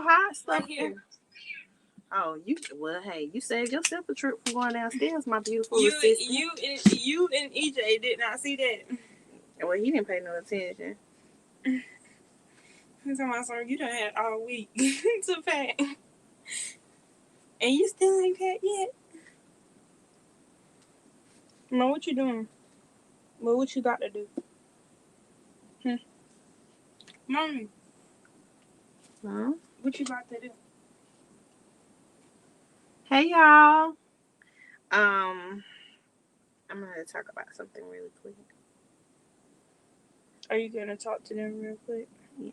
hide stuff Right here. Oh, hey, you saved yourself a trip from going downstairs, my beautiful You assistant. you and EJ did not see that. Well, he didn't pay no attention. He's talking about, sorry, you done had all week to pack. And you still ain't packed yet. Mom, what you doing? Well, what you got to do? Mommy. Huh? What you got to do? Hey, y'all. I'm gonna talk about something really quick. Are you gonna talk to them real quick? Yeah.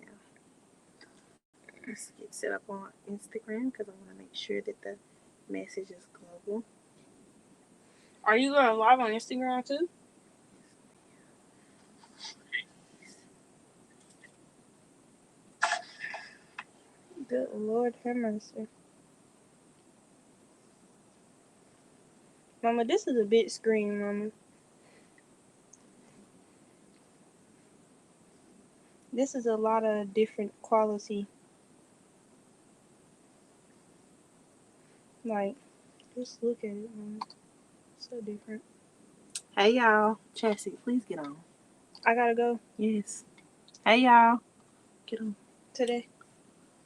Let's get set up on Instagram because I want to make sure that the message is global. Are you going live on Instagram too? Good Lord have mercy. Mama, this is a big screen, Mama. This is a lot of different quality. Like, just look at it, Mama. So different. Hey, y'all. Chassie, please get on. I gotta go. Yes. Hey, y'all. Get on. Today.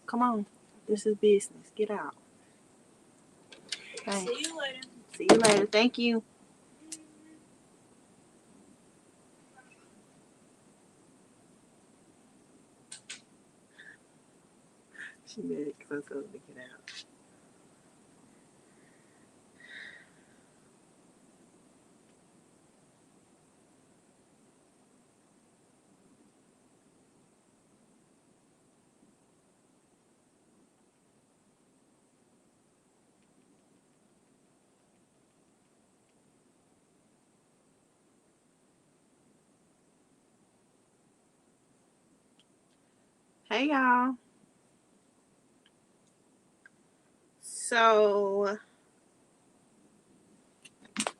Come on. This is business. Get out. Thanks. See you later. See you later. Thank you. She mad because I told her to get out. Hey, y'all. So,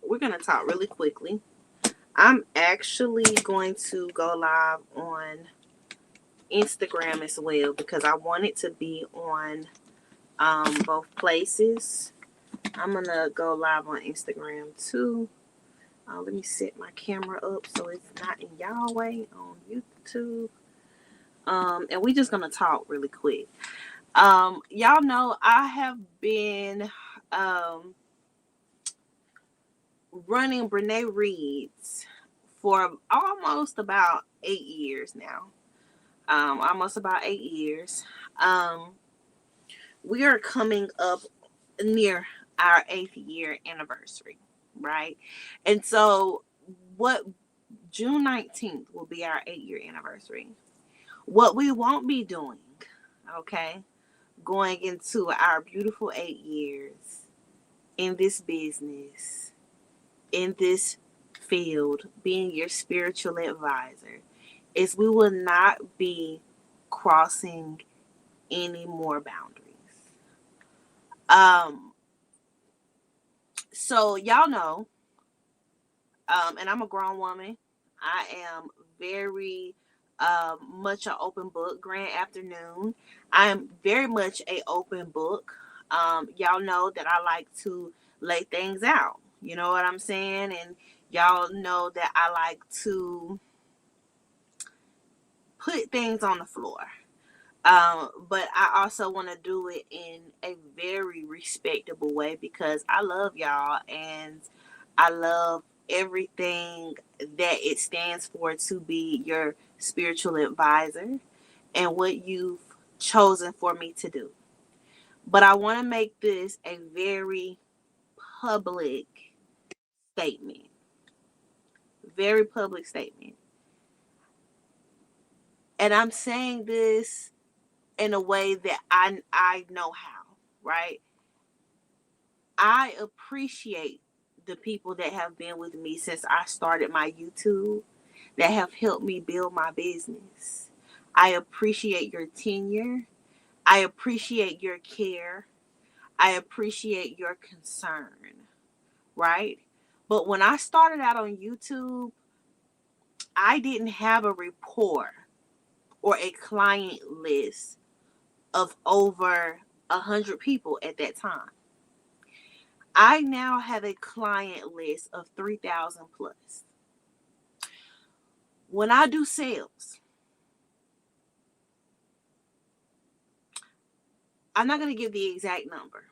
we're going to talk really quickly. I'm actually going to go live on Instagram as well because I want it to be on both places. I'm going to go live on Instagram too. Let me set my camera up so it's not in y'all way on YouTube. And we just going to talk really quick. Y'all know I have been running Brene Reads for almost about 8 years now. Almost about 8 years. We are coming up near our 8th year anniversary, right? And so June 19th will be our 8-year anniversary. What we won't be doing, okay, going into our beautiful 8 years in this business, in this field, being your spiritual advisor, is we will not be crossing any more boundaries. So y'all know, and I'm a grown woman. I am very much an open book. Grand afternoon. I am very much a open book. Y'all know that I like to lay things out. You know what I'm saying? And y'all know that I like to put things on the floor. But I also want to do it in a very respectable way because I love y'all and I love everything that it stands for to be your spiritual advisor and what you've chosen for me to do. But I want to make this a very public statement. Very public statement. And I'm saying this in a way that I know how, right? I appreciate the people that have been with me since I started my YouTube, that have helped me build my business. I appreciate your tenure. I appreciate your care. I appreciate your concern, right? But when I started out on YouTube, I didn't have a rapport or a client list of over 100 people at that time. I now have a client list of 3,000 plus. When I do sales, I'm not going to give the exact number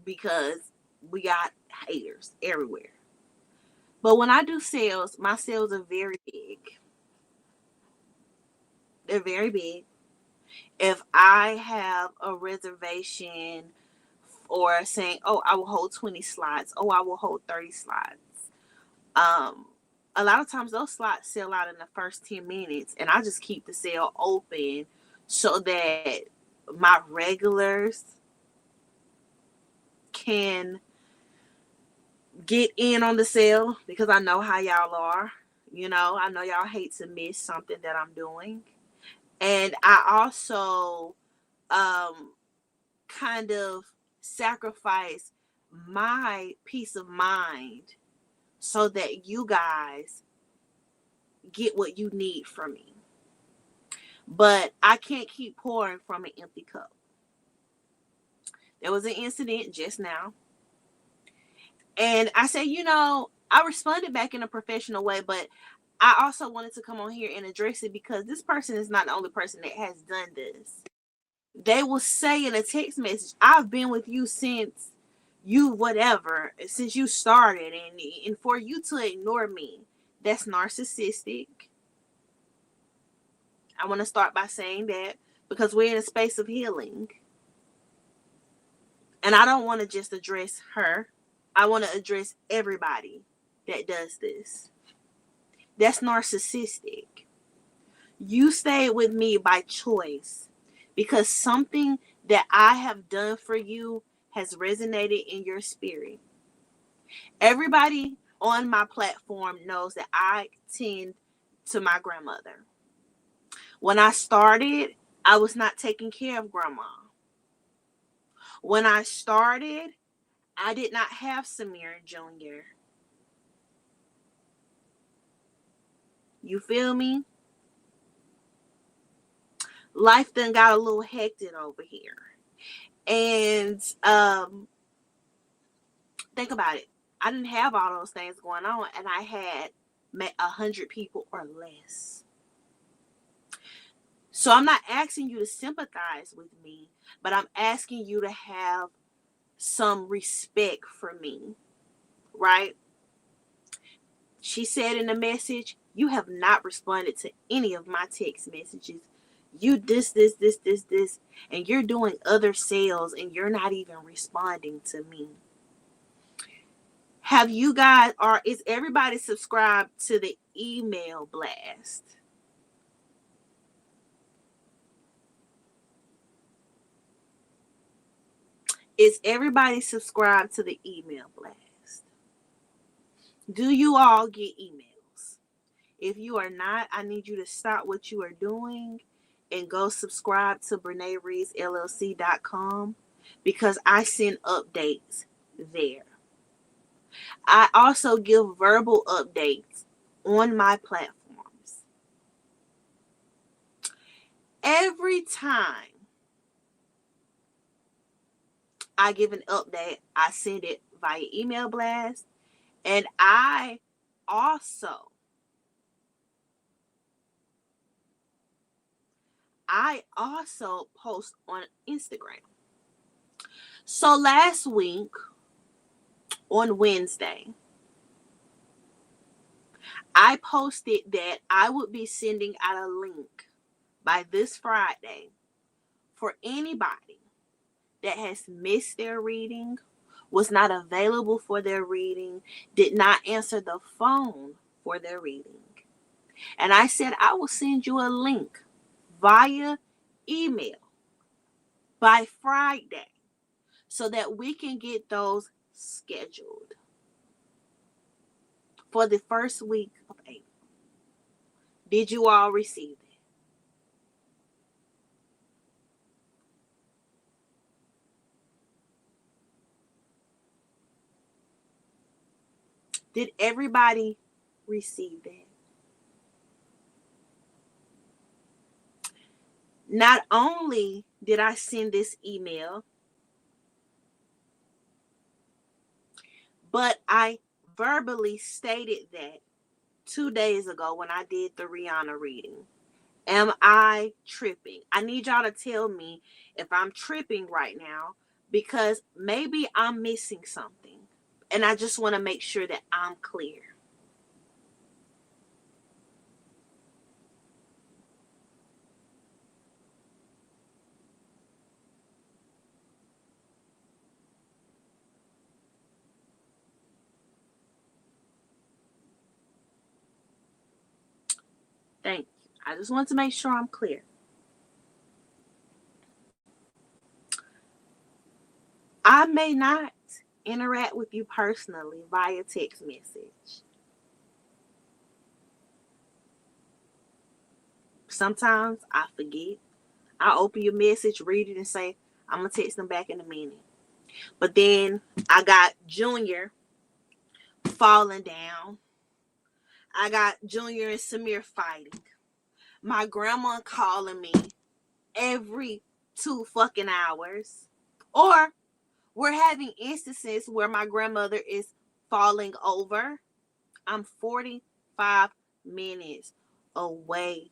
because we got haters everywhere. But when I do sales, my sales are very big. They're very big. If I have a reservation or saying, oh, I will hold 20 slots, oh, I will hold 30 slots. A lot of times those slots sell out in the first 10 minutes, and I just keep the sale open so that my regulars can get in on the sale, because I know how y'all are. I know y'all hate to miss something that I'm doing. And I also kind of sacrifice my peace of mind so that you guys get what you need from me. But I can't keep pouring from an empty cup. There was an incident just now. And I said, I responded back in a professional way, but I also wanted to come on here and address it because this person is not the only person that has done this. They will say in a text message, I've been with you since since you started, and for you to ignore me, that's narcissistic. I want to start by saying that because we're in a space of healing. And I don't want to just address her. I want to address everybody that does this. That's narcissistic. You stayed with me by choice because something that I have done for you has resonated in your spirit. Everybody on my platform knows that I tend to my grandmother. When I started, I was not taking care of grandma. When I started, I did not have Samir Jr. You feel me? Life done got a little hectic over here. And think about it. I didn't have all those things going on, and I had met 100 people or less. So I'm not asking you to sympathize with me, but I'm asking you to have some respect for me, right? She said in the message, you have not responded to any of my text messages. You this, and you're doing other sales and you're not even responding to me. Have you guys, or is everybody subscribed to the email blast? Is everybody subscribed to the email blast? Do you all get emails? If you are not, I need you to stop what you are doing and go subscribe to BreneReedsLLC.com because I send updates there. I also give verbal updates on my platforms. Every time I give an update, I send it via email blast, and I also post on Instagram. So last week on Wednesday, I posted that I would be sending out a link by this Friday for anybody that has missed their reading, was not available for their reading, did not answer the phone for their reading. And I said, I will send you a link via email by Friday so that we can get those scheduled for the first week of April. Did you all receive it? Did everybody receive that? Not only did I send this email, but I verbally stated that 2 days ago when I did the Rihanna reading. Am I tripping? I need y'all to tell me if I'm tripping right now, because maybe I'm missing something. And I just want to make sure that I'm clear. Thank you. I just want to make sure I'm clear. I may not interact with you personally via text message. Sometimes I forget. I open your message, read it, and say, I'm going to text them back in a minute. But then I got Junior falling down. I got Junior and Samir fighting. My grandma calling me every 2 fucking hours. Or we're having instances where my grandmother is falling over. I'm 45 minutes away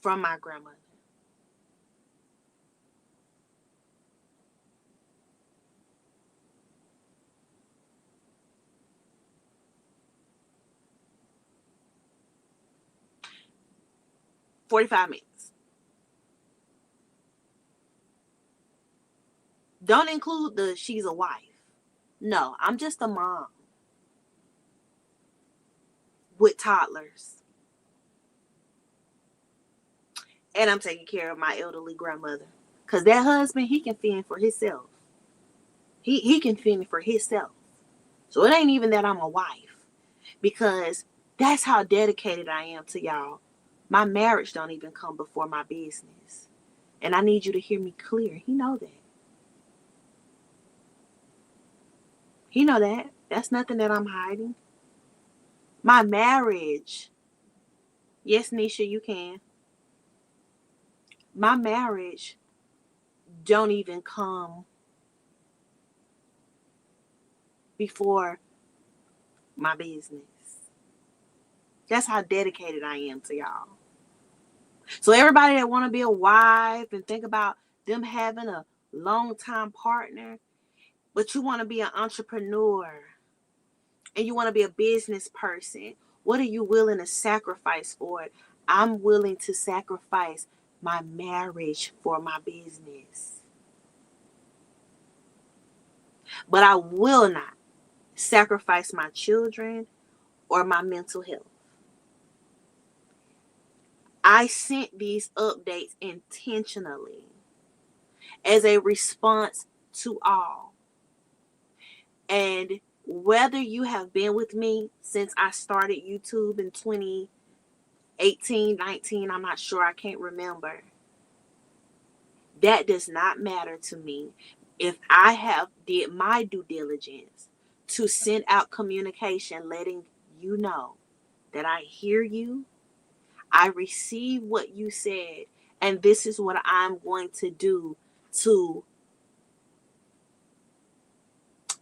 from my grandmother. $45 minutes. Don't include the she's a wife. No, I'm just a mom with toddlers. And I'm taking care of my elderly grandmother. Because that husband, he can fend for himself. He can fend for himself. So it ain't even that I'm a wife. Because that's how dedicated I am to y'all. My marriage don't even come before my business. And I need you to hear me clear. He know that. He know that. That's nothing that I'm hiding. My marriage. Yes, Nisha, you can. My marriage don't even come before my business. That's how dedicated I am to y'all. So everybody that want to be a wife and think about them having a long-time partner, but you want to be an entrepreneur and you want to be a business person, what are you willing to sacrifice for it? I'm willing to sacrifice my marriage for my business. But I will not sacrifice my children or my mental health. I sent these updates intentionally as a response to all. And whether you have been with me since I started YouTube in 2018, 19, I'm not sure, I can't remember. That does not matter to me. If I have did my due diligence to send out communication letting you know that I hear you, I receive what you said, and this is what I'm going to do to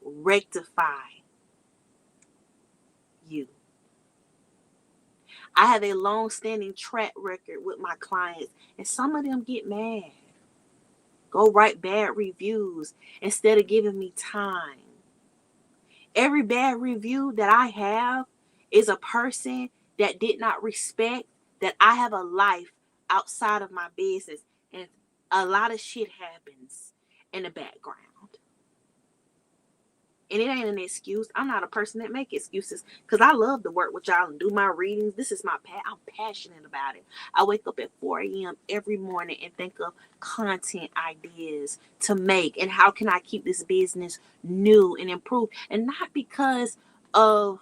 rectify you. I have a long-standing track record with my clients, and some of them get mad. Go write bad reviews instead of giving me time. Every bad review that I have is a person that did not respect that I have a life outside of my business, and a lot of shit happens in the background. And it ain't an excuse. I'm not a person that make excuses, because I love to work with y'all and do my readings. This is my I'm passionate about it. I wake up at 4 a.m. every morning and think of content ideas to make, and how can I keep this business new and improved, and not because of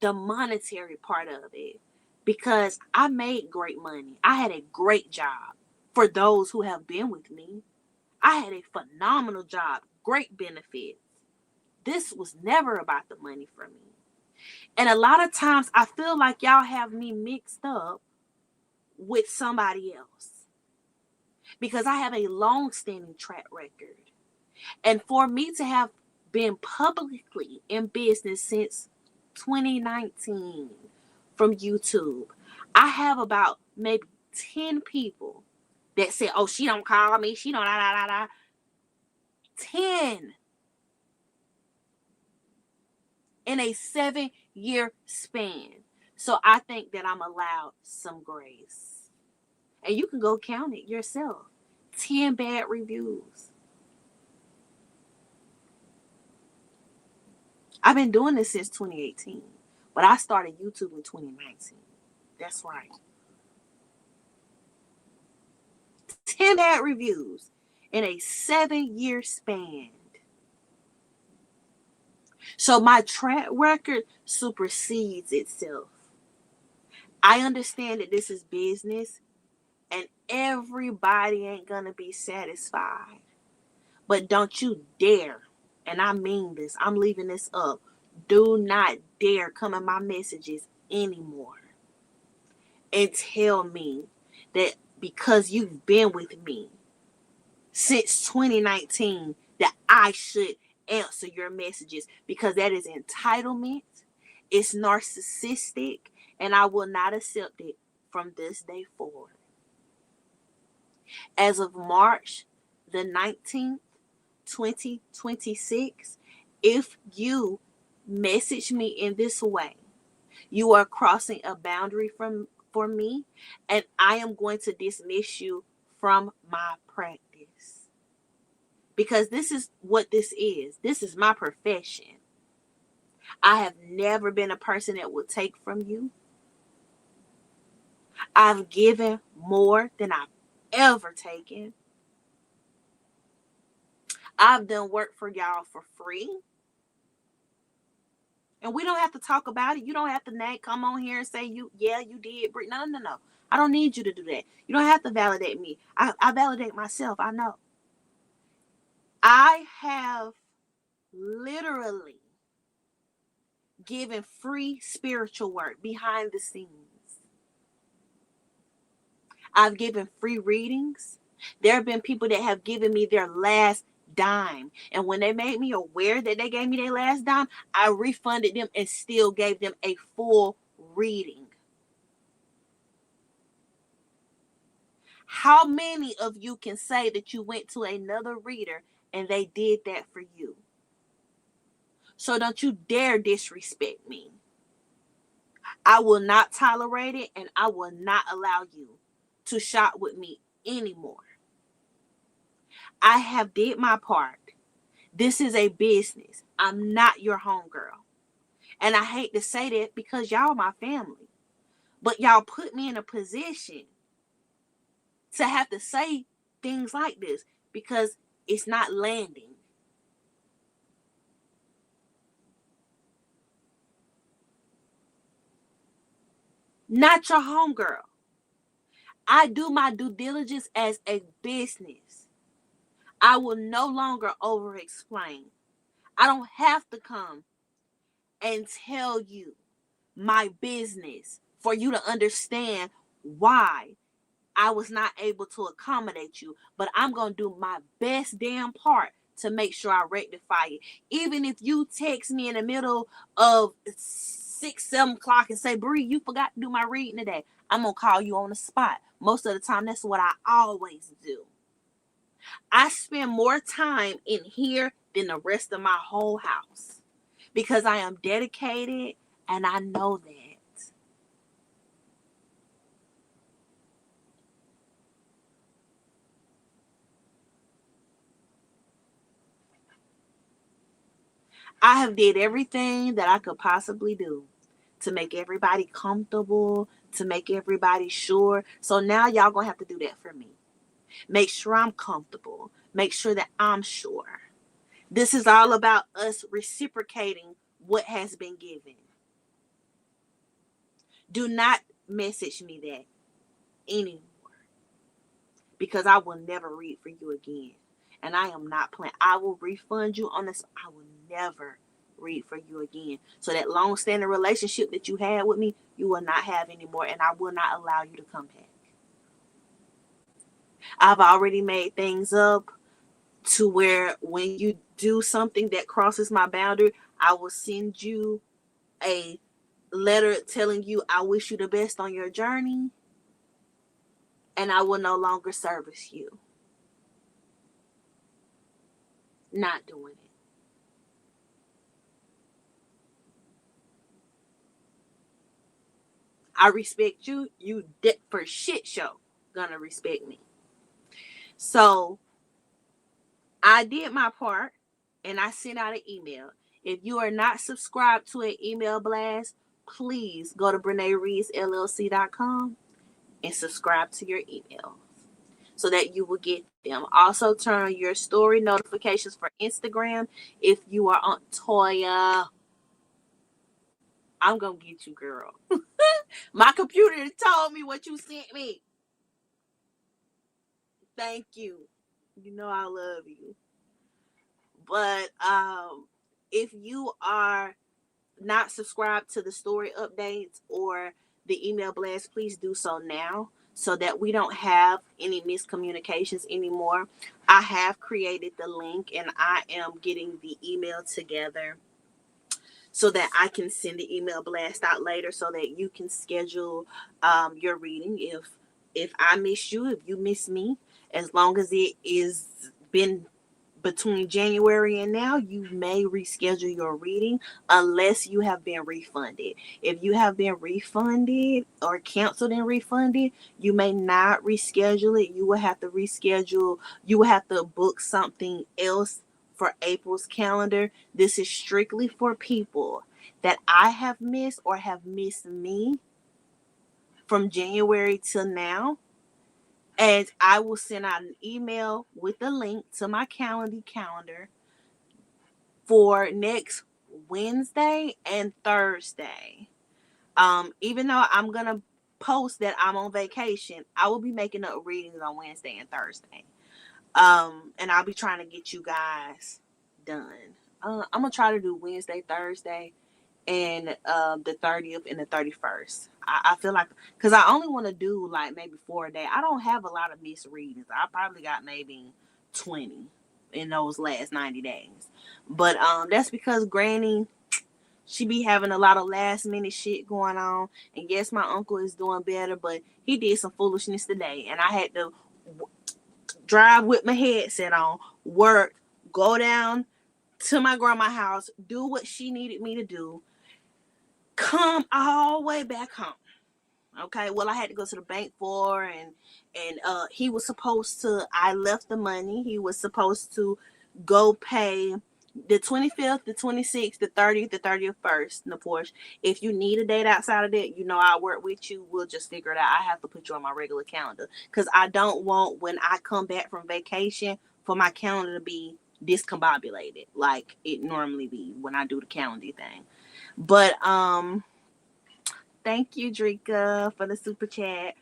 the monetary part of it, because I made great money. I had a great job. For those who have been with me, I had a phenomenal job, great benefits. This was never about the money for me. And a lot of times I feel like y'all have me mixed up with somebody else. because I have a long-standing track record. And for me to have been publicly in business since 2019 from YouTube, I have about maybe 10 people that say, oh, she don't call me, she don't da da da da. 10 in a 7-year span. So I think that I'm allowed some grace. And you can go count it yourself. 10 bad reviews. I've been doing this since 2018, but I started YouTube in 2019. That's right. 10 bad reviews in a 7-year span. So my track record supersedes itself. I understand that this is business and everybody ain't gonna be satisfied. But don't you dare, and I mean this, I'm leaving this up. Do not dare come in my messages anymore and tell me that because you've been with me since 2019 that I should answer your messages, because that is entitlement, it's narcissistic, and I will not accept it from this day forward. As of March the 19th, 2026, if you message me in this way, you are crossing a boundary for me, and I am going to dismiss you from my practice. Because this is what this is. This is my profession. I have never been a person that will take from you. I've given more than I've ever taken. I've done work for y'all for free. And we don't have to talk about it. You don't have to come on here and say, you did. No. I don't need you to do that. You don't have to validate me. I validate myself. I know. I have literally given free spiritual work behind the scenes. I've given free readings. There have been people that have given me their last dime. And when they made me aware that they gave me their last dime, I refunded them and still gave them a full reading. How many of you can say that you went to another reader and they did that for you? So don't you dare disrespect me. I will not tolerate it, and I will not allow you to shop with me anymore. I have did my part. This is a business. I'm not your homegirl. And I hate to say that because y'all my family. But y'all put me in a position to have to say things like this because it's not landing. Not your homegirl. I do my due diligence as a business. I will no longer over explain. I don't have to come and tell you my business for you to understand why I was not able to accommodate you. But I'm going to do my best damn part to make sure I rectify it. Even if you text me in the middle of 6, 7 o'clock and say, Bree, you forgot to do my reading today, I'm going to call you on the spot. Most of the time, that's what I always do. I spend more time in here than the rest of my whole house because I am dedicated and I know that. I have did everything that I could possibly do to make everybody comfortable, to make everybody sure. So now y'all gonna have to do that for me. Make sure I'm comfortable. Make sure that I'm sure. This is all about us reciprocating what has been given. Do not message me that anymore because I will never read for you again. And I am not playing. I will refund you on this. I will never read for you again. So that long-standing relationship that you had with me, you will not have anymore. And I will not allow you to come back. I've already made things up to where when you do something that crosses my boundary, I will send you a letter telling you I wish you the best on your journey, and I will no longer service you. Not doing it. I respect you. You for shit show gonna respect me. So I did my part and I sent out an email. If you are not subscribed to an email blast, please go to BreneReedsLLC.com and subscribe to your email so that you will get them. Also, turn on your story notifications for Instagram if you are on Toya. I'm gonna get you, girl. My computer told me what you sent me. Thank you. You know I love you. But if you are not subscribed to the story updates or the email blast, please do so now so that we don't have any miscommunications anymore. I have created the link and I am getting the email together so that I can send the email blast out later so that you can schedule your reading. If I miss you, if you miss me, as long as it is been between January and now, you may reschedule your reading unless you have been refunded. If you have been refunded or canceled and refunded, you may not reschedule it. You will have to reschedule. You will have to book something else for April's calendar. This is strictly for people that I have missed or have missed me from January till now. And I will send out an email with a link to my calendar for next Wednesday and Thursday. Even though I'm gonna post that I'm on vacation, I will be making up readings on Wednesday and Thursday. And I'll be trying to get you guys done. I'm gonna try to do Wednesday, Thursday, and the 30th and the 31st. I feel like because I only want to do like maybe 4 a day. I don't have a lot of missed readings. I probably got maybe 20 in those last 90 days. But that's because Granny, she be having a lot of last minute shit going on. And yes, my uncle is doing better, but he did some foolishness today, and I had to drive with my headset on, work, go down to my grandma's house, do what she needed me to do, come all the way back home. Okay, well, I had to go to the bank for, and he was supposed to, I left the money. He was supposed to go pay the 25th, the 26th, the 30th, the 31st. And of course, if you need a date outside of that, I'll work with you. We'll just figure it out. I have to put you on my regular calendar because I don't want, when I come back from vacation, for my calendar to be discombobulated like it normally be when I do the calendar thing. But thank you, Drika, for the super chat.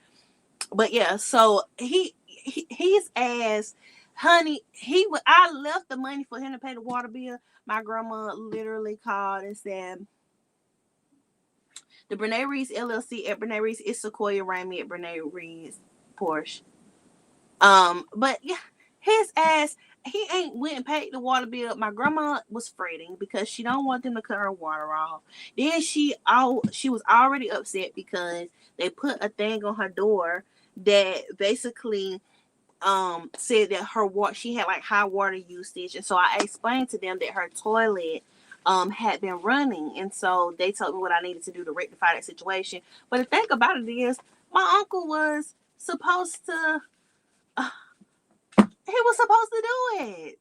But yeah, so he's asked, honey, I left the money for him to pay the water bill. My grandma literally called and said, the Brene Reeds LLC at Brene Reeds is Sequoia Rainey at Brene Reeds Porsche. But yeah, his ass, he ain't went and paid the water bill. My grandma was fretting because she don't want them to cut her water off. Then she was already upset because they put a thing on her door that basically said that her water, she had like high water usage. And so I explained to them that her toilet had been running, and so they told me what I needed to do to rectify that situation. But the thing about it is, my uncle was supposed to do it.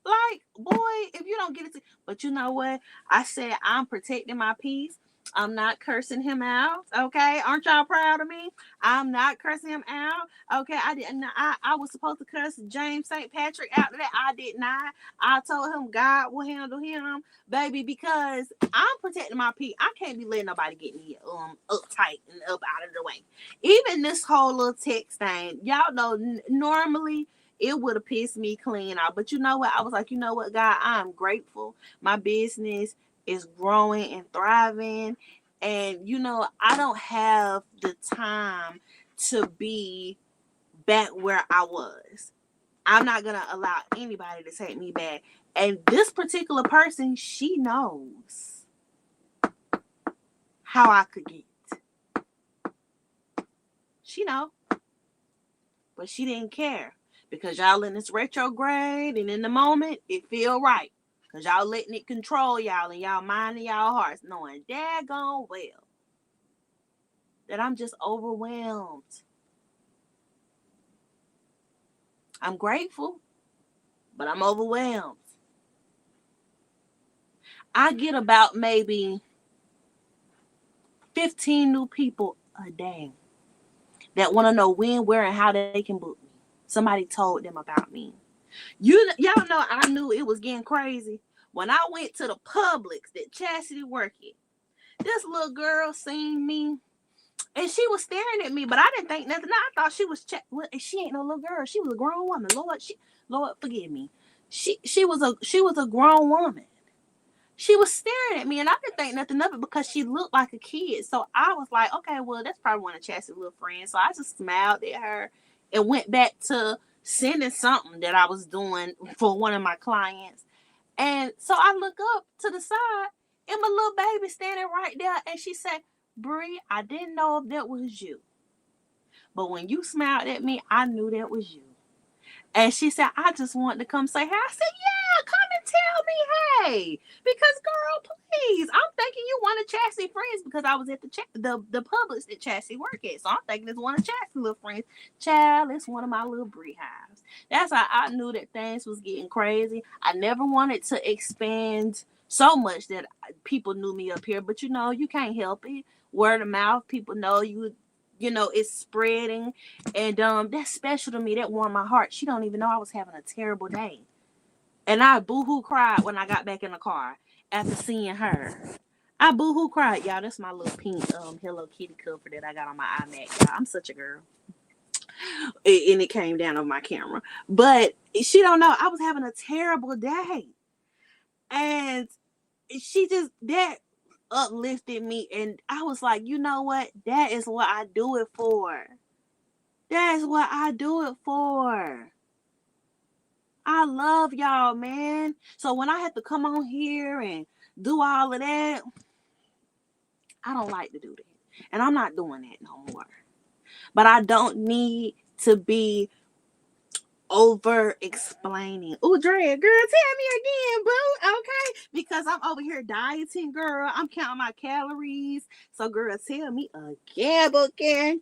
Like, boy, if you don't get it, but you know what? I said I'm protecting my peace. I'm not cursing him out. Okay, aren't y'all proud of me? I'm not cursing him out. Okay, I didn't. I was supposed to curse James St. Patrick out of that. I did not. I told him God will handle him, baby, because I'm protecting my peace. I can't be letting nobody get me uptight and up out of the way. Even this whole little text thing, y'all know. Normally, it would have pissed me clean out. But you know what? I was like, you know what, God, I'm grateful. My business is growing and thriving. And, I don't have the time to be back where I was. I'm not going to allow anybody to take me back. And this particular person, she knows how I could get. She know. But she didn't care. Because y'all in this retrograde and in the moment, it feel right. Because y'all letting it control y'all and y'all mind and y'all hearts, knowing daggone well that I'm just overwhelmed. I'm grateful, but I'm overwhelmed. I get about maybe 15 new people a day that want to know when, where, and how they can book me. Somebody told them about me. Y'all know I knew it was getting crazy when I went to the Publix that Chastity worked at. This little girl seen me, and she was staring at me, but I didn't think nothing. I thought she was she ain't no little girl. She was a grown woman. Lord forgive me. She was a grown woman. She was staring at me, and I didn't think nothing of it because she looked like a kid. So I was like, okay, well, that's probably one of Chastity's little friends. So I just smiled at her and went back to sending something that I was doing for one of my clients. And so I look up to the side, and my little baby standing right there, and she said, Bree, I didn't know if that was you. But when you smiled at me, I knew that was you. And she said, I just wanted to come say hey. I said, yeah, come and tell me hey. Because, girl, please. I'm thinking you one of Chastity friends because I was at the Publix that Chastity work at. So I'm thinking it's one of Chastity little friends. Child, it's one of my little Bree hives. That's how I knew that things was getting crazy. I never wanted to expand so much that people knew me up here. But, you know, you can't help it. Word of mouth, people know you. You know, it's spreading, and that's special to me. That warmed my heart. She don't even know I was having a terrible day, and I boo-hoo cried when I got back in the car after seeing her. I boo-hoo cried, y'all. That's my little pink Hello Kitty cover that I got on my iMac, y'all. I'm such a girl, and it came down on my camera, but she don't know I was having a terrible day, and she just that uplifted me, and I was like, you know what? That is what I do it for. That is what I do it for. I love y'all, man. So when I have to come on here and do all of that, I don't like to do that. And I'm not doing that no more. But I don't need to be over explaining. Oh, Drea, girl, tell me again, boo. Okay. Because I'm over here dieting, girl. I'm counting my calories. So, girl, tell me again, booking.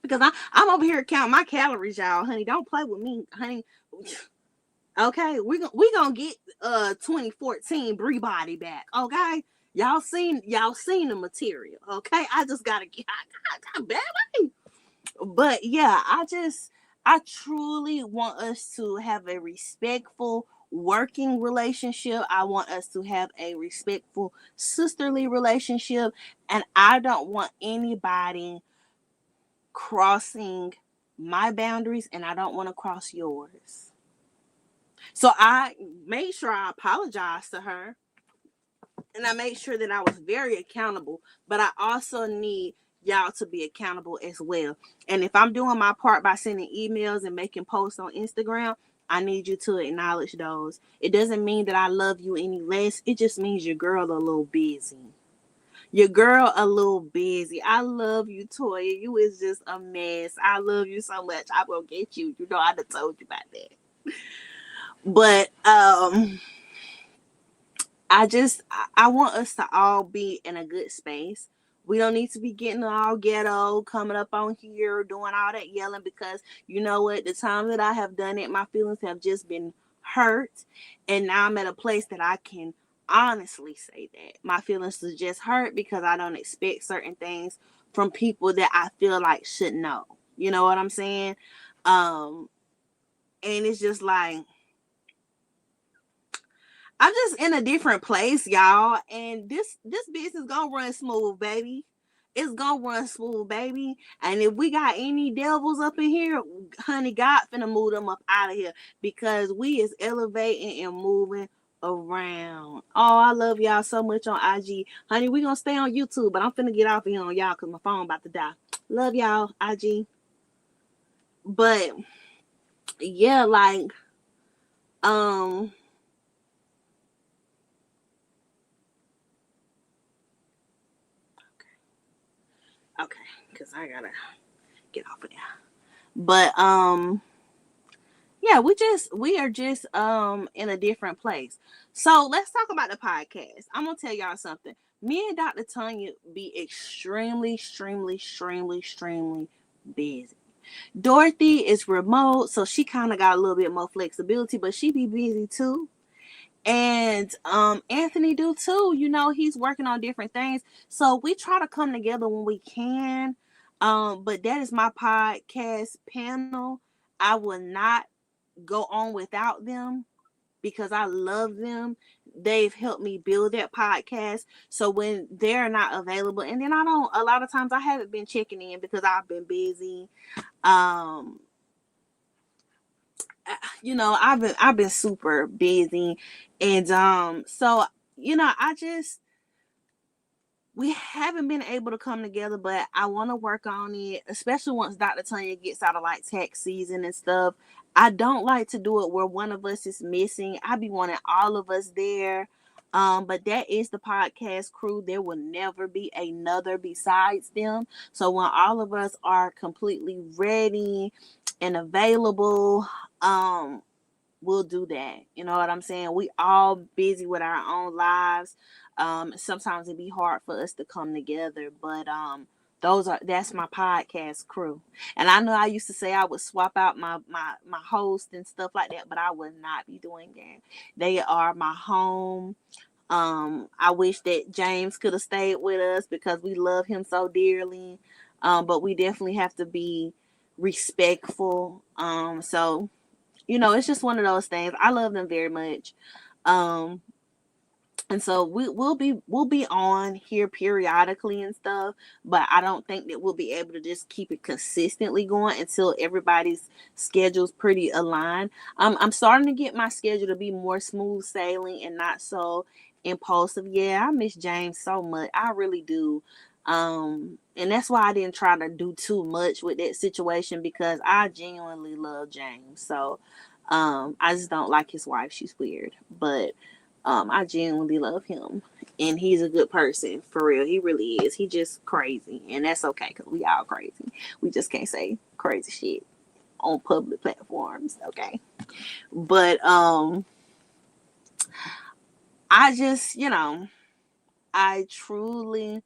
Because I'm over here counting my calories, y'all. Honey, don't play with me, honey. Okay, we gonna get 2014 Bree body back. Okay, y'all seen the material. Okay, I just gotta get I got bad. But yeah, I truly want us to have a respectful working relationship. I want us to have a respectful sisterly relationship, and I don't want anybody crossing my boundaries, and I don't want to cross yours. So I made sure I apologized to her, and I made sure that I was very accountable, but I also need y'all to be accountable as well. And if I'm doing my part by sending emails and making posts on Instagram, I need you to acknowledge those. It doesn't mean that I love you any less. It just means your girl a little busy. Your girl a little busy. I love you, Toya. You is just a mess. I love you so much. I will get you. You know I done told you about that. But I want us to all be in a good space. We don't need to be getting all ghetto, coming up on here, doing all that yelling, because you know what? The time that I have done it, my feelings have just been hurt. And now I'm at a place that I can honestly say that my feelings are just hurt because I don't expect certain things from people that I feel like should know. You know what I'm saying? And it's just like, I'm just in a different place, y'all. And this business gonna run smooth, baby. It's gonna run smooth, baby. And if we got any devils up in here, honey, God finna move them up out of here, because we is elevating and moving around. Oh, I love y'all so much on IG. Honey, we gonna stay on YouTube, but I'm finna get off of here on y'all because my phone about to die. Love y'all, IG. But yeah, like, um, okay, because I gotta get off of there. But yeah, we are just in a different place. So let's talk about the podcast. I'm gonna tell y'all something. Me and Dr. Tanya be extremely busy. Dorothy is remote, so she kind of got a little bit more flexibility, but she be busy too. And Anthony do too. You know, he's working on different things. So we try to come together when we can. But that is my podcast panel. I will not go on without them because I love them. They've helped me build that podcast. So when they're not available, and then I don't, a lot of times I haven't been checking in because I've been busy. Um, I've been super busy, and so I just we haven't been able to come together, but I want to work on it, especially once Dr. Tanya gets out of like tax season and stuff. I don't like to do it where one of us is missing. I be wanting all of us there. But that is the podcast crew. There will never be another besides them. So when all of us are completely ready and available, we'll do that. You know what I'm saying? We all busy with our own lives. Sometimes it'd be hard for us to come together, but that's my podcast crew. And I know I used to say I would swap out my host and stuff like that, but I would not be doing that. They are my home. I wish that James could have stayed with us because we love him so dearly. But we definitely have to be respectful. So it's just one of those things. I love them very much. Um, and so we'll be on here periodically and stuff, but I don't think that we'll be able to just keep it consistently going until everybody's schedule's pretty aligned. I'm starting to get my schedule to be more smooth sailing and not so impulsive. Yeah, I miss James so much. I really do. And that's why I didn't try to do too much with that situation because I genuinely love James. So I just don't like his wife. She's weird. But I genuinely love him. And he's a good person, for real. He really is. He just crazy. And that's okay because we all crazy. We just can't say crazy shit on public platforms, okay? But I just, I truly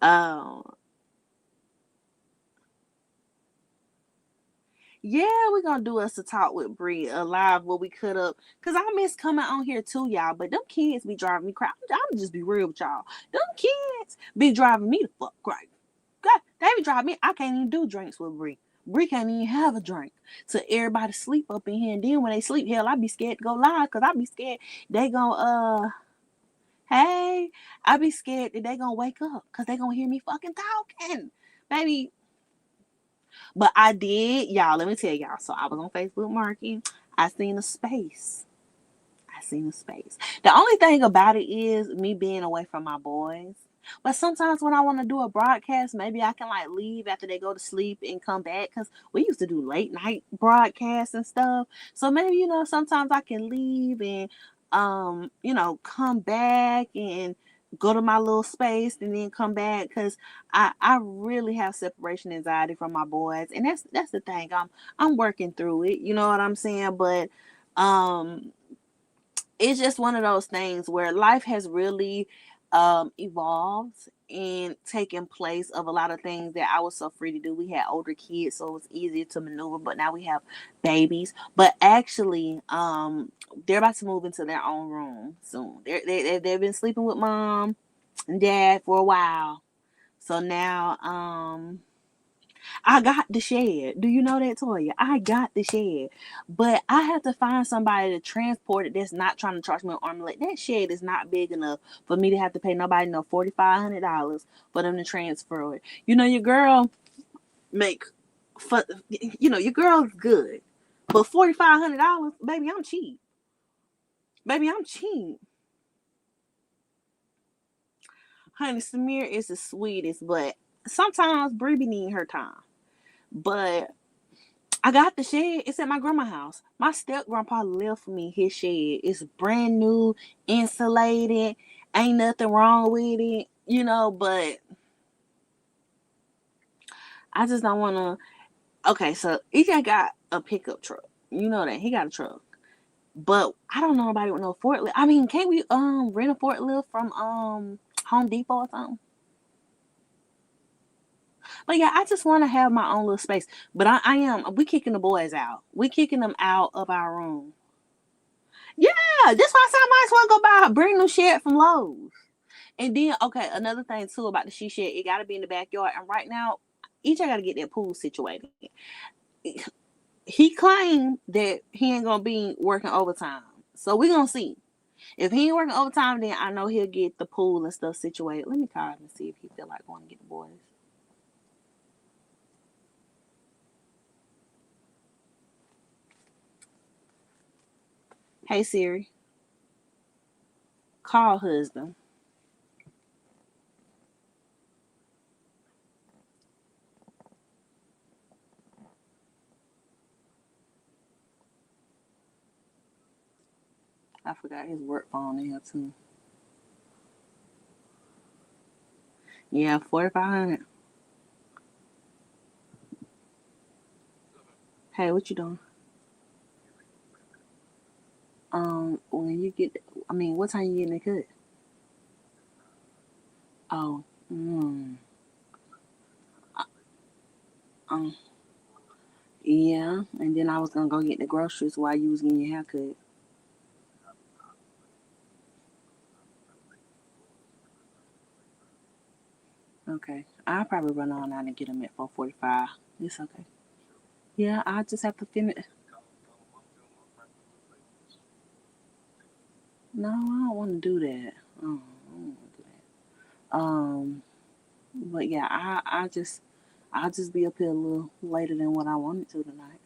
um yeah, we're gonna do us a talk with Bree live where we cut up. Cause I miss coming on here too, y'all. But them kids be driving me crazy. I'm just be real with y'all. Them kids be driving me the fuck crazy. God, they be driving me. I can't even do drinks with Bree. Bree can't even have a drink. So everybody sleep up in here. And then when they sleep, hell, I be scared to go live. Cause I be scared they gon' hey, I be scared that they gonna wake up. Cause they gonna hear me fucking talking. Baby, but I did, y'all. Let me tell y'all. So I was on Facebook marketing. I seen a space. I seen a space. The only thing about it is me being away from my boys. But sometimes when I want to do a broadcast, maybe I can like leave after they go to sleep and come back because we used to do late night broadcasts and stuff. So maybe sometimes I can leave and come back and go to my little space and then come back because I really have separation anxiety from my boys, and that's the thing. I'm working through it. You know what I'm saying? But um it's just one of those things where life has really evolved and taken place of a lot of things that I was so free to do. We had older kids, so it was easier to maneuver, but now we have babies. But actually, they're about to move into their own room soon. They've been sleeping with mom and dad for a while. So now I got the shed. Do you know that, Toya? I got the shed. But I have to find somebody to transport it that's not trying to charge me an arm. Like, that shed is not big enough for me to have to pay nobody no $4,500 for them to transfer it. Your girl make fun. Your girl's good. But $4,500, baby, I'm cheap. Baby, I'm cheap. Honey, Samir is the sweetest, but sometimes Brie be needing her time. But I got the shed. It's at my grandma's house. My step grandpa left me his shed. It's brand new, insulated. Ain't nothing wrong with it, but I just don't want to. Okay, so EJ got a pickup truck. You know that. He got a truck. But I don't know nobody with no forklift. I mean, can't we rent a forklift from Home Depot or something? But yeah, I just want to have my own little space. But we kicking the boys out. We kicking them out of our room. Yeah, that's why I said I might as well go buy a brand new shed from Lowe's. And then, okay, another thing too about the she shed, it got to be in the backyard. And right now, each I got to get that pool situated. He claimed that he ain't gonna be working overtime, so we gonna see. If he ain't working overtime, then I know he'll get the pool and stuff situated. Let me call him and see if he feel like going to get the boys. Hey Siri, call husband. I forgot his work phone in here too. Yeah, 4,500. Hey, what you doing? When you get, I mean, what time you getting the cut? Oh, um, yeah. And then I was gonna go get the groceries while you was getting your haircut. Okay, I'll probably run on out and get them at 4:45. It's okay. Yeah, I just have to finish. No, I don't want to do that. I don't want to do that. But yeah, I'll just be up here a little later than what I wanted to tonight.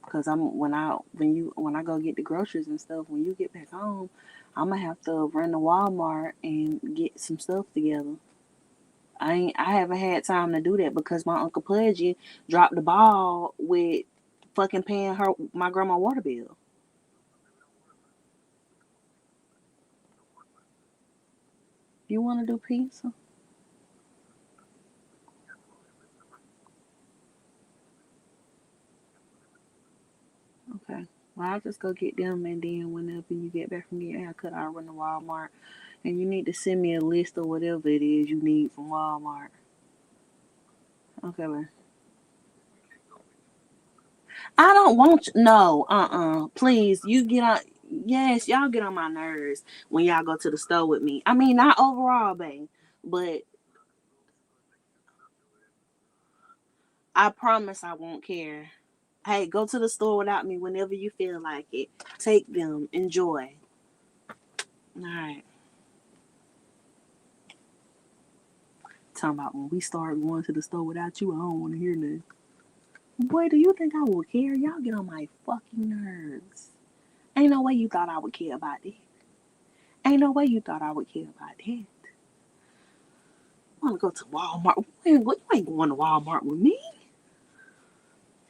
Cause when I go get the groceries and stuff, when you get back home, I'm gonna have to run to Walmart and get some stuff together. I haven't had time to do that because my Uncle Pudgy dropped the ball with fucking paying her my grandma water bill. You wanna do pizza? Okay. Well, I'll just go get them, and then whenever you get back from getting your haircut, I'll run to Walmart. And you need to send me a list of whatever it is you need from Walmart. Okay, man. I don't want no. Please, you get on. Yes, y'all get on my nerves when y'all go to the store with me. I mean, not overall, babe, but I promise I won't care. Hey, go to the store without me whenever you feel like it. Take them. Enjoy. All right. Talking about when we start going to the store without you, I don't want to hear nothing. Boy, do you think I will care? Y'all get on my fucking nerves. Ain't no way you thought I would care about that. Ain't no way you thought I would care about that. Want to go to Walmart? You ain't going to Walmart with me.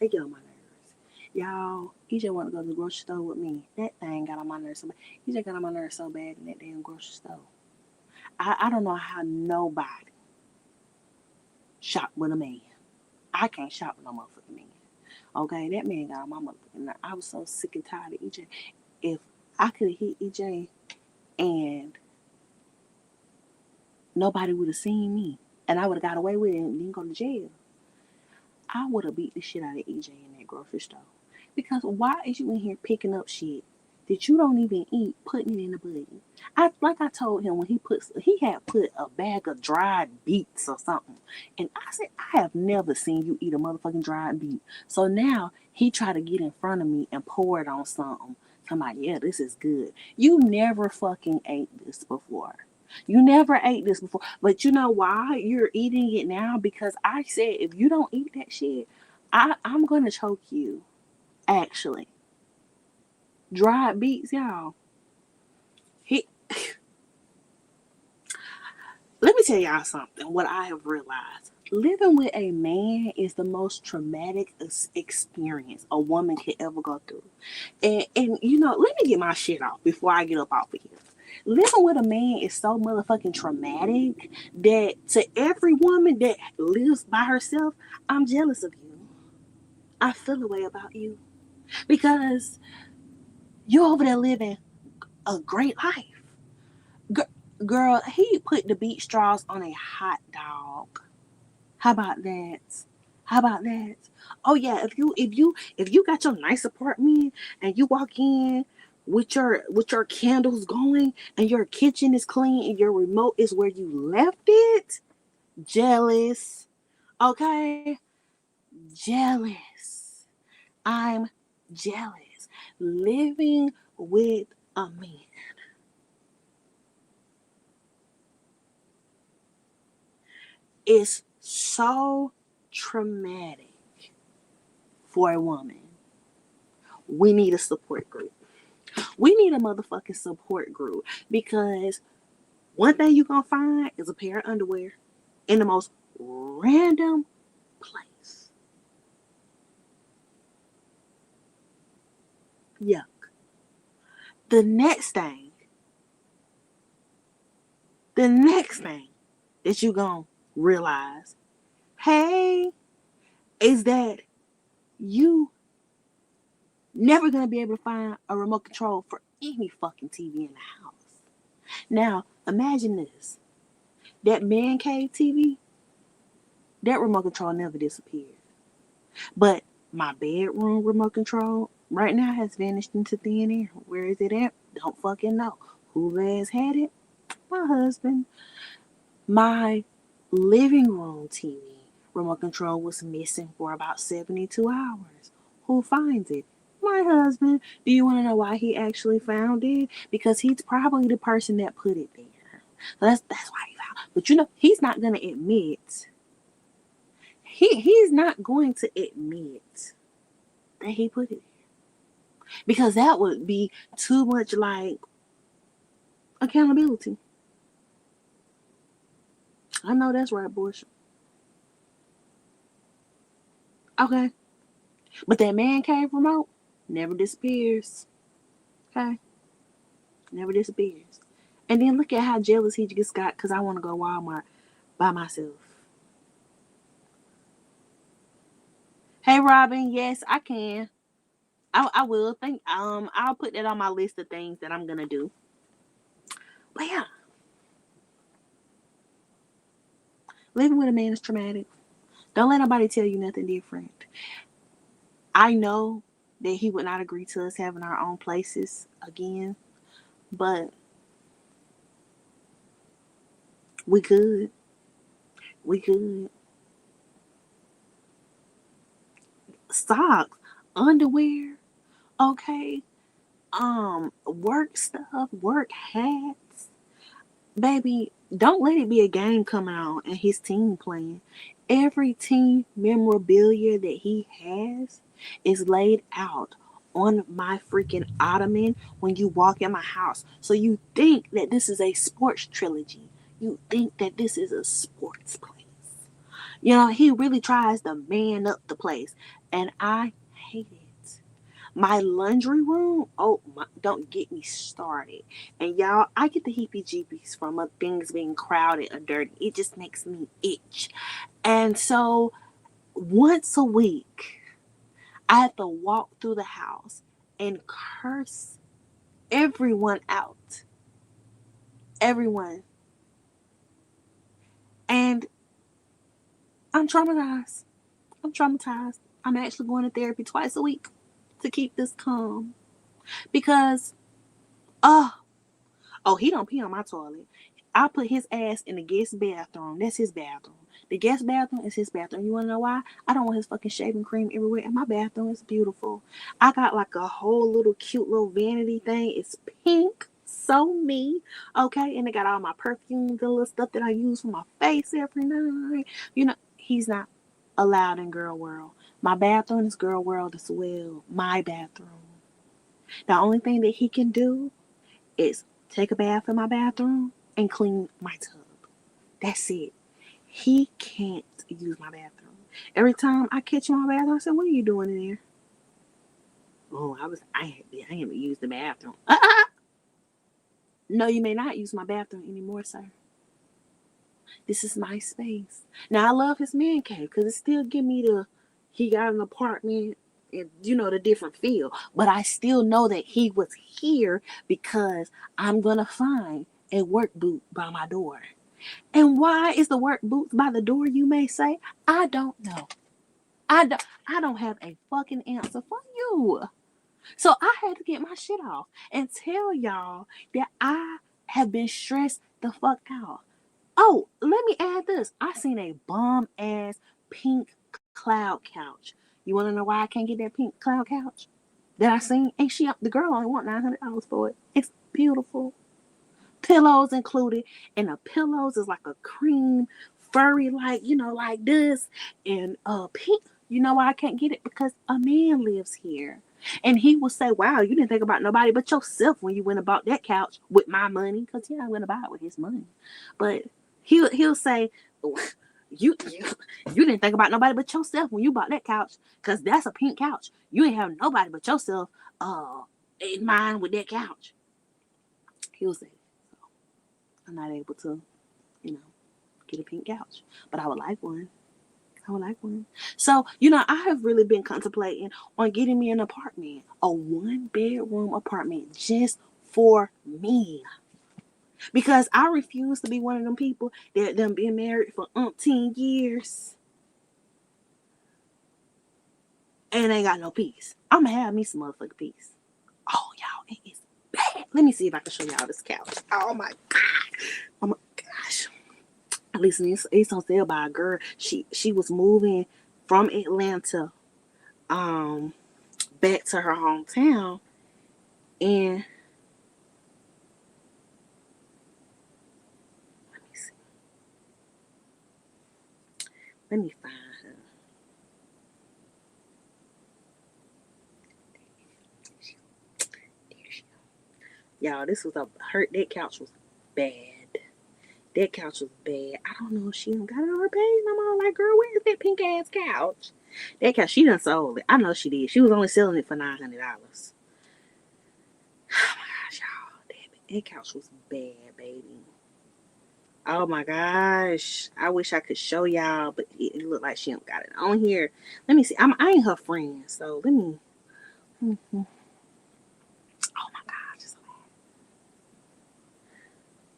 They get on my nerves. Y'all, EJ want to go to the grocery store with me. That thing got on my nerves so bad. EJ got on my nerves so bad in that damn grocery store. I don't know how nobody shop with a man. I can't shop with no motherfucking man. Okay, that man got on my motherfucking nerves. I was so sick and tired of EJ. If I could have hit EJ and nobody would have seen me and I would have got away with it and didn't go to jail, I would have beat the shit out of EJ in that grocery store. Because why is you in here picking up shit that you don't even eat, putting it in the buggy? I told him when he had put a bag of dried beets or something, and I said I have never seen you eat a motherfucking dried beet. So now he tried to get in front of me and pour it on something. I'm like, yeah, this is good. You never fucking ate this before. You never ate this before. But you know why you're eating it now? Because I said if you don't eat that shit, I'm gonna choke you. Actually, dried beets, y'all. He. Let me tell y'all something. What I have realized: living with a man is the most traumatic experience a woman could ever go through. And you know, let me get my shit off before I get up off of here. Living with a man is so motherfucking traumatic that to every woman that lives by herself, I'm jealous of you. I feel a way about you because you're over there living a great life. Girl, he put the beet straws on a hot dog. How about that? How about that? Oh yeah, if you got your nice apartment and you walk in with your candles going and your kitchen is clean and your remote is where you left it, jealous. Okay? Jealous. I'm jealous. Living with a man is so traumatic for a woman. We need a support group. We need a motherfucking support group because one thing you gonna find is a pair of underwear in the most random place. Yuck. The next thing, the next thing that you gonna realize, hey, is that you never gonna be able to find a remote control for any fucking TV in the house. Now, imagine this. That man cave TV, that remote control never disappeared. But my bedroom remote control right now has vanished into thin air. Where is it at? Don't fucking know. Who has had it? My husband. My living room TV remote control was missing for about 72 hours. Who finds it? My husband. Do you want to know why he actually found it? Because he's probably the person that put it there. So that's why he found it. But you know, he's not gonna admit. He's not going to admit that he put it there. Because that would be too much like accountability. I know that's right, Bush. Okay. But that man cave remote never disappears. Okay? Never disappears. And then look at how jealous he just got because I want to go Walmart by myself. Hey Robin, yes, I can. I will think I'll put that on my list of things that I'm gonna do. But yeah, living with a man is traumatic. Don't let nobody tell you nothing different. I know that he would not agree to us having our own places again, but we could. We could. Socks, underwear, okay, work stuff, work hats. Baby, don't let it be a game coming on and his team playing. Every team memorabilia that he has is laid out on my freaking ottoman when you walk in my house. So you think that this is a sports trilogy. You think that this is a sports place. You know, he really tries to man up the place. And I hate it. My laundry room, oh my, don't get me started. And y'all, I get the heebie jeebies from things being crowded or dirty. It just makes me itch. And so once a week, I have to walk through the house and curse everyone out. Everyone. And I'm traumatized. I'm traumatized. I'm actually going to therapy twice a week to keep this calm. Because, oh, oh, he don't pee on my toilet. I put his ass in the guest bathroom. That's his bathroom. The guest bathroom is his bathroom. You wanna know why? I don't want his fucking shaving cream everywhere. And my bathroom is beautiful. I got like a whole little cute little vanity thing. It's pink. So me. Okay. And it got all my perfumes and little stuff that I use for my face every night. You know, he's not. allowed in girl world. My bathroom is girl world as well. My bathroom. The only thing that he can do is take a bath in my bathroom and clean my tub. That's it. He can't use my bathroom. Every time I catch him in my bathroom, I say, "What are you doing in there?" "Oh, I haven't used the bathroom." No, you may not use my bathroom anymore, sir. This is my space. Now I love his man cave because it still give me he got an apartment and the different feel. But I still know that he was here because I'm gonna find a work boot by my door. And why is the work boots by the door, you may say? I don't know. I don't have a fucking answer for you. So I had to get my shit off and tell y'all that I have been stressed the fuck out. Oh, let me add this. I seen a bomb ass pink cloud couch. You want to know why I can't get that pink cloud couch that I seen? And the girl only want $900 for it. It's beautiful. Pillows included, and the pillows is like a cream, furry, like this, and pink. You know why I can't get it? Because a man lives here. And he will say, "Wow, you didn't think about nobody but yourself when you went and bought that couch with my money." Because I went about it with his money. But he'll say, you didn't think about nobody but yourself when you bought that couch, because that's a pink couch. You ain't have nobody but yourself in mind with that couch. He'll say, I'm not able to, get a pink couch, but I would like one. So, I have really been contemplating on getting me an apartment, a 1-bedroom apartment just for me. Because I refuse to be one of them people that done been married for umpteen years and ain't got no peace. I'm gonna have me some motherfucking peace. Oh, y'all, it is bad. Let me see if I can show y'all this couch. Oh my gosh. Listen, it's on sale by a girl. She was moving from Atlanta back to her hometown, and let me find her. Y'all, this was that couch was bad. That couch was bad. I don't know if she done got it on her page no more. Like, girl, where is that pink ass couch? That couch, she done sold it. I know she did. She was only selling it for $900. Oh my gosh, y'all. Damn it. That couch was bad, baby. Oh my gosh. I wish I could show y'all, but it looked like she don't got it on here. Let me see. I ain't her friend, so let me. Mm-hmm. Oh my gosh.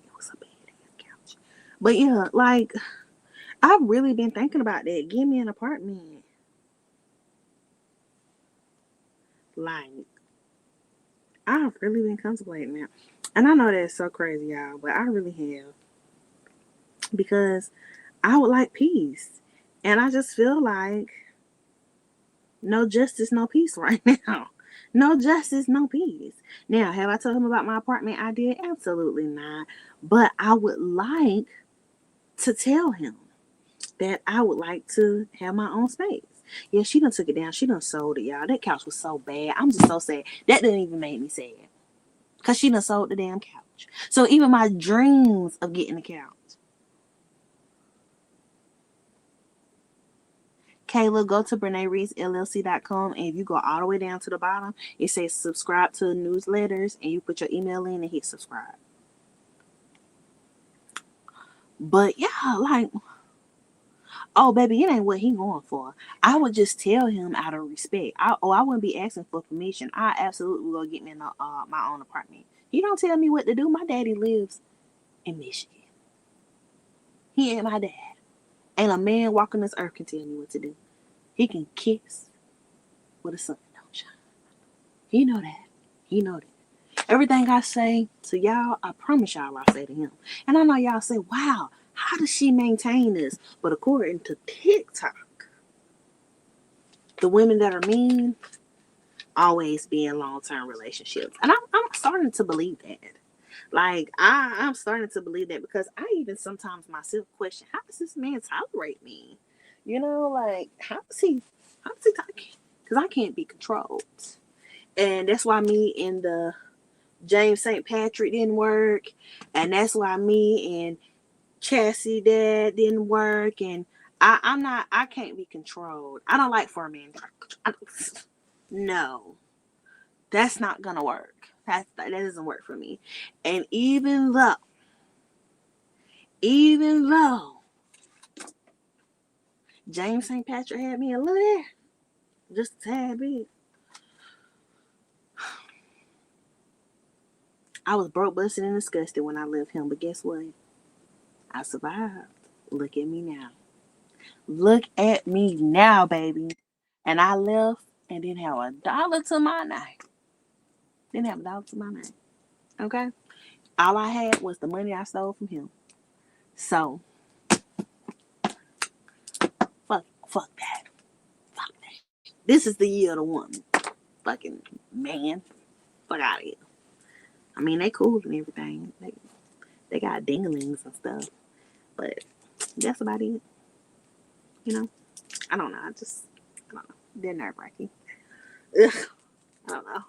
It was a bad ass couch. But yeah, like, I've really been thinking about that. Give me an apartment. Like, I've really been contemplating that. And I know that's so crazy, y'all, but I really have. Because I would like peace. And I just feel like no justice, no peace right now. No justice, no peace. Now, have I told him about my apartment idea? Absolutely not. But I would like to tell him that I would like to have my own space. Yeah, she done took it down. She done sold it, y'all. That couch was so bad. I'm just so sad. That didn't even make me sad. Because she done sold the damn couch. So even my dreams of getting the couch. Kayla, go to BreneReedsLLC.com, and if you go all the way down to the bottom, it says subscribe to newsletters, and you put your email in and hit subscribe. But yeah, like, oh baby, it ain't what he going for. I would just tell him out of respect. I wouldn't be asking for permission. I absolutely will get me my own apartment. He don't tell me what to do. My daddy lives in Michigan. He ain't my dad. Ain't a man walking this earth can tell me what to do. He can kiss with a sun don't shine. He know that. He know that. Everything I say to y'all, I promise y'all I say to him. And I know y'all say, wow, how does she maintain this? But according to TikTok, the women that are mean always be in long-term relationships. And I'm starting to believe that. Like, I'm starting to believe that because I even sometimes myself question, how does this man tolerate me? You know, like how does he talking? Because I can't be controlled. And that's why me and the James St. Patrick didn't work. And that's why me and Chassie dad didn't work. And I can't be controlled. I don't like for a man. No, that's not gonna work. That doesn't work for me. And even though James St. Patrick had me a little there, just a tad bit, I was broke, busted, and disgusted when I left him. But guess what? I survived. Look at me now. Look at me now, baby. And I left and didn't have a dollar to my name. Didn't have a dollar to my name. Okay? All I had was the money I stole from him. So, fuck that. Fuck that. This is the year of the woman. Fucking man. Fuck out of here. I mean, they cool and everything. They got dinglings and stuff. But that's about it. You know? I don't know. I don't know. They're nerve-wracking. Ugh. I don't know.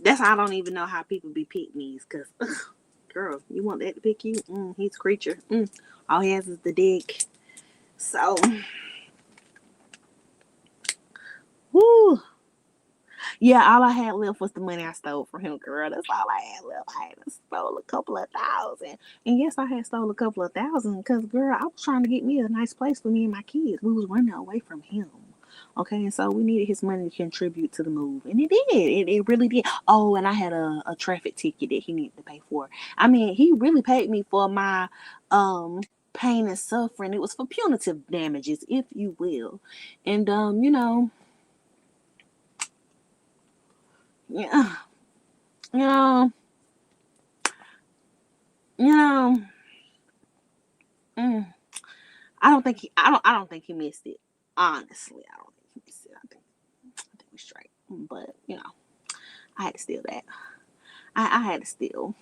That's how I don't even know how people be pick me's. Because, girl, you want that to pick you? He's a creature. All he has is the dick. So, whoo. Yeah, all I had left was the money I stole from him, girl. That's all I had left. I had stole a couple of thousand. And yes, I had stole a couple of thousand because, girl, I was trying to get me a nice place for me and my kids. We was running away from him. Okay, and so we needed his money to contribute to the move. And it did. It really did. Oh, and I had a traffic ticket that he needed to pay for. I mean, he really paid me for my pain and suffering. It was for punitive damages, if you will. And yeah, you know, you know, mm, I don't think he missed it. Honestly, I don't think he missed it. I think we straight. But I had to steal that. I had to steal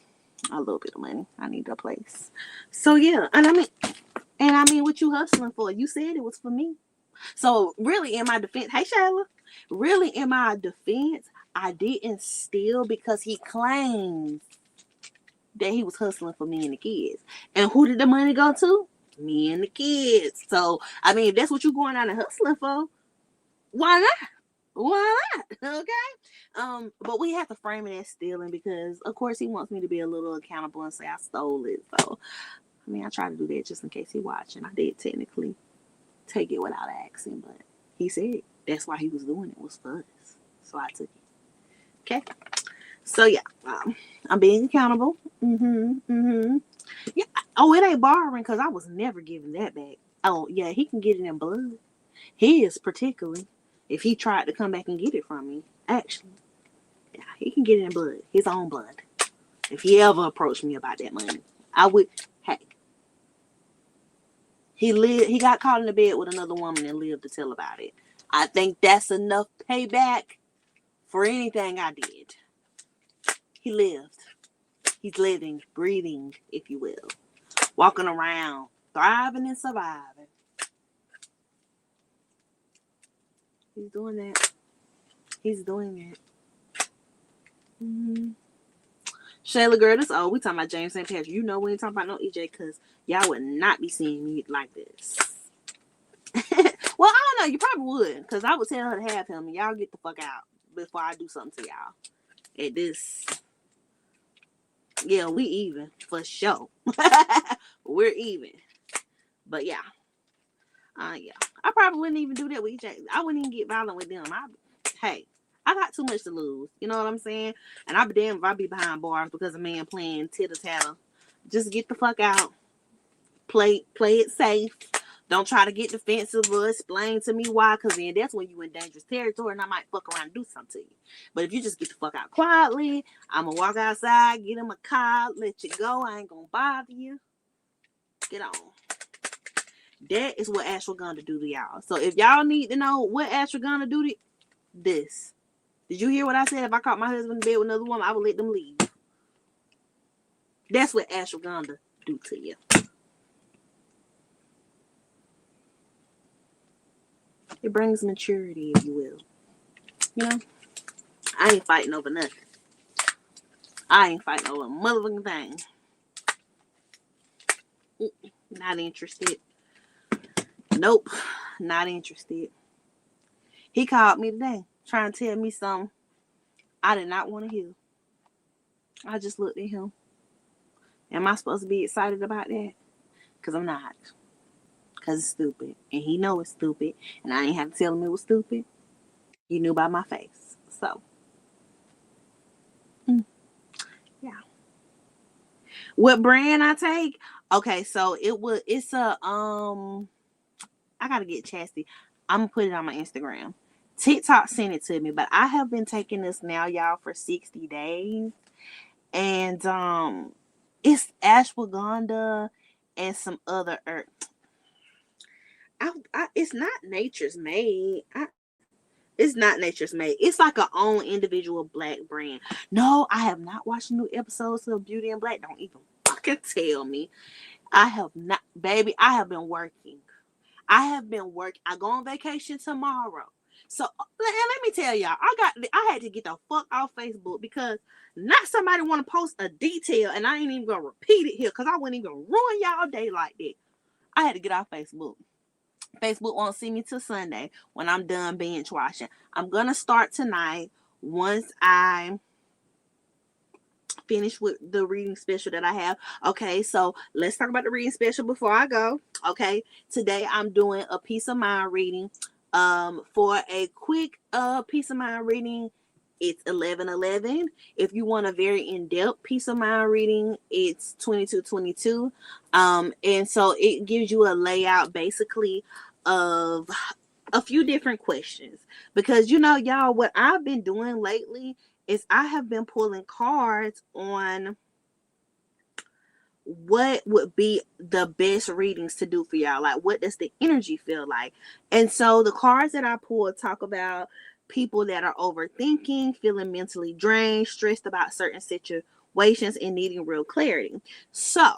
a little bit of money. I needed a place. So yeah, and I mean, what you hustling for? You said it was for me. So really, in my defense, hey Shayla, really in my defense, I didn't steal because he claims that he was hustling for me and the kids. And who did the money go to? Me and the kids. So I mean, if that's what you're going out and hustling for, why not? Why not? Okay. But we have to frame it as stealing because of course he wants me to be a little accountable and say I stole it. So I mean I try to do that just in case he watching. I did technically take it without asking, but he said that's why he was doing it was for us. So I took it. Okay. So yeah, I'm being accountable. Yeah. Oh, it ain't borrowing because I was never giving that back. Oh yeah, he can get it in blood. His particularly, if he tried to come back and get it from me, actually, yeah, he can get it in blood, his own blood. If he ever approached me about that money, I would. Hey, he got caught in the bed with another woman and lived to tell about it. I think that's enough payback for anything I did. He lived. He's living, breathing, if you will. Walking around, thriving and surviving. He's doing that. He's doing that. Shayla, girl, that's all. We talking about James St. Patrick. You know we ain't talking about no EJ because y'all would not be seeing me like this. Well, I don't know. You probably would because I would tell her to have him and y'all get the fuck out before I do something to y'all. At this, yeah, we even for sure. We're even. But yeah. Yeah. I probably wouldn't even do that with EJ. I wouldn't even get violent with them. Hey, I got too much to lose. You know what I'm saying? And I'll be damned if I be behind bars because a man playing titter tatter. Just get the fuck out. Play it safe. Don't try to get defensive or explain to me why, because then that's when you in dangerous territory and I might fuck around and do something to you. But if you just get the fuck out quietly, I'm going to walk outside, get him a car, let you go. I ain't going to bother you. Get on. That is what ashwagandha do to y'all. So if y'all need to know what ashwagandha do to this. Did you hear what I said? If I caught my husband in bed with another woman, I would let them leave. That's what ashwagandha do to you. It brings maturity, if you will. You know, I ain't fighting over nothing. I ain't fighting over a motherfucking thing. Not interested. Nope, not interested. He called me today trying to tell me something I did not want to hear. I just looked at him. Am I supposed to be excited about that? Because I'm not. Because it's stupid. And he know it's stupid. And I ain't have to tell him it was stupid. He knew by my face. So, yeah. What brand I take? Okay, so it's a I gotta get Chastity. I'm gonna put it on my Instagram. TikTok sent it to me, but I have been taking this now, y'all, for 60 days. And it's ashwagandha and some other herb. It's not Nature's Made. It's not Nature's Made. It's like a own individual black brand. No, I have not watched new episodes of Beauty and Black. Don't even fucking tell me. I have not, baby. I have been working. I go on vacation tomorrow. So let me tell y'all, I had to get the fuck off Facebook because not somebody want to post a detail and I ain't even gonna repeat it here because I wouldn't even ruin y'all day like that. I had to get off Facebook. Facebook won't see me till Sunday when I'm done binge watching. I'm gonna start tonight once I finish with the reading special that I have. Okay, so let's talk about the reading special before I go. Okay, today I'm doing a peace of mind reading. For a quick peace of mind reading, it's 11:11. If you want a very in-depth peace of mind reading, it's 22:22. And so it gives you a layout basically of a few different questions because y'all, what I've been doing lately is I have been pulling cards on what would be the best readings to do for y'all. Like, what does the energy feel like? And so the cards that I pulled talk about people that are overthinking, feeling mentally drained, stressed about certain situations, and needing real clarity. So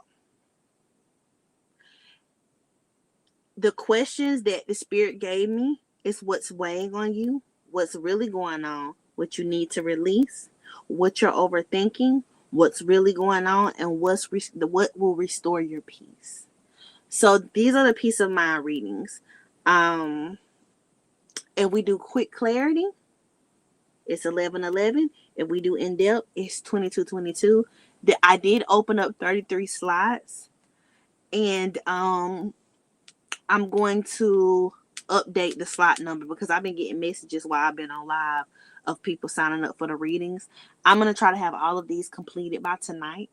the questions that the spirit gave me is what's weighing on you, what's really going on, what you need to release, what you're overthinking, what's really going on, and what will restore your peace. So these are the peace of mind readings. And we do quick clarity, it's 11:11. If we do in depth, it's 22:22. I did open up 33 slots, and I'm going to update the slot number because I've been getting messages while I've been on live of people signing up for the readings. I'm going to try to have all of these completed by tonight.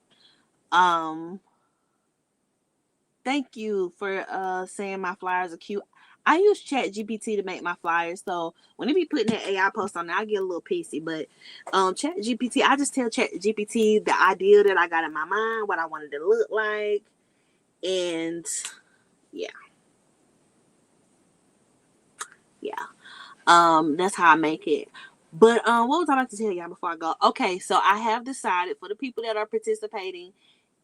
Thank you for saying my flyers are cute. I use ChatGPT to make my flyers, so when they be putting that AI post on there, I get a little pissy. But ChatGPT, I just tell ChatGPT the idea that I got in my mind, what I wanted to look like, and yeah. That's how I make it. But what was I about to tell y'all before I go? Okay, so I have decided for the people that are participating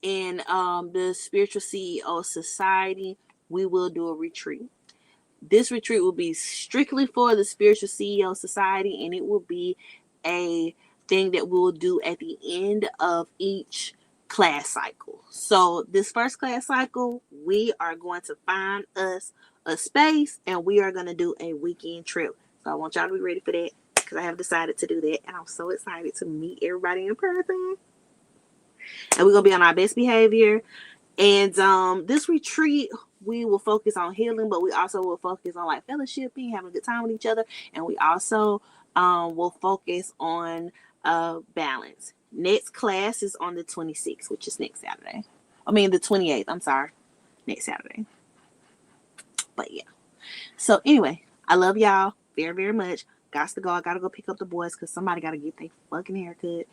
in the Spiritual CEO Society, we will do a retreat. This retreat will be strictly for the Spiritual CEO Society, and it will be a thing that we'll do at the end of each class cycle. So this first class cycle, we are going to find us a space and we are going to do a weekend trip. So I want y'all to be ready for that because I have decided to do that, and I'm so excited to meet everybody in person. And we're going to be on our best behavior. And this retreat, we will focus on healing, but we also will focus on like fellowshipping, having a good time with each other. And we also will focus on balance. Next class is on the 26th, which is next Saturday. I mean, the 28th. I'm sorry. Next Saturday. But yeah. So anyway, I love y'all very, very much. Got to go. I got to go pick up the boys because somebody got to get their fucking haircut.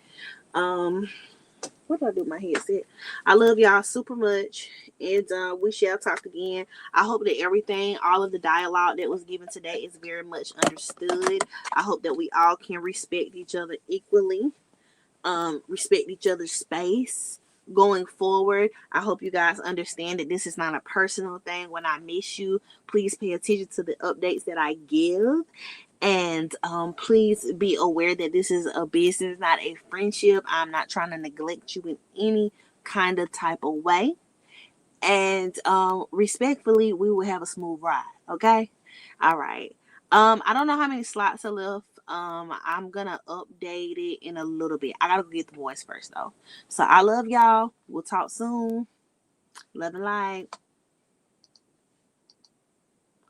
What do I do with my headset? I love y'all super much, and we shall talk again. I hope that everything, all of the dialogue that was given today is very much understood. I hope that we all can respect each other equally, respect each other's space, going forward, I hope you guys understand that this is not a personal thing. When I miss you, please pay attention to the updates that I give. And please be aware that this is a business, not a friendship. I'm not trying to neglect you in any kind of type of way. And respectfully, we will have a smooth ride. Okay? All right. I don't know how many slots are left. I'm gonna update it in a little bit. I gotta go get the boys first though. So I love y'all. We'll talk soon. Love and light.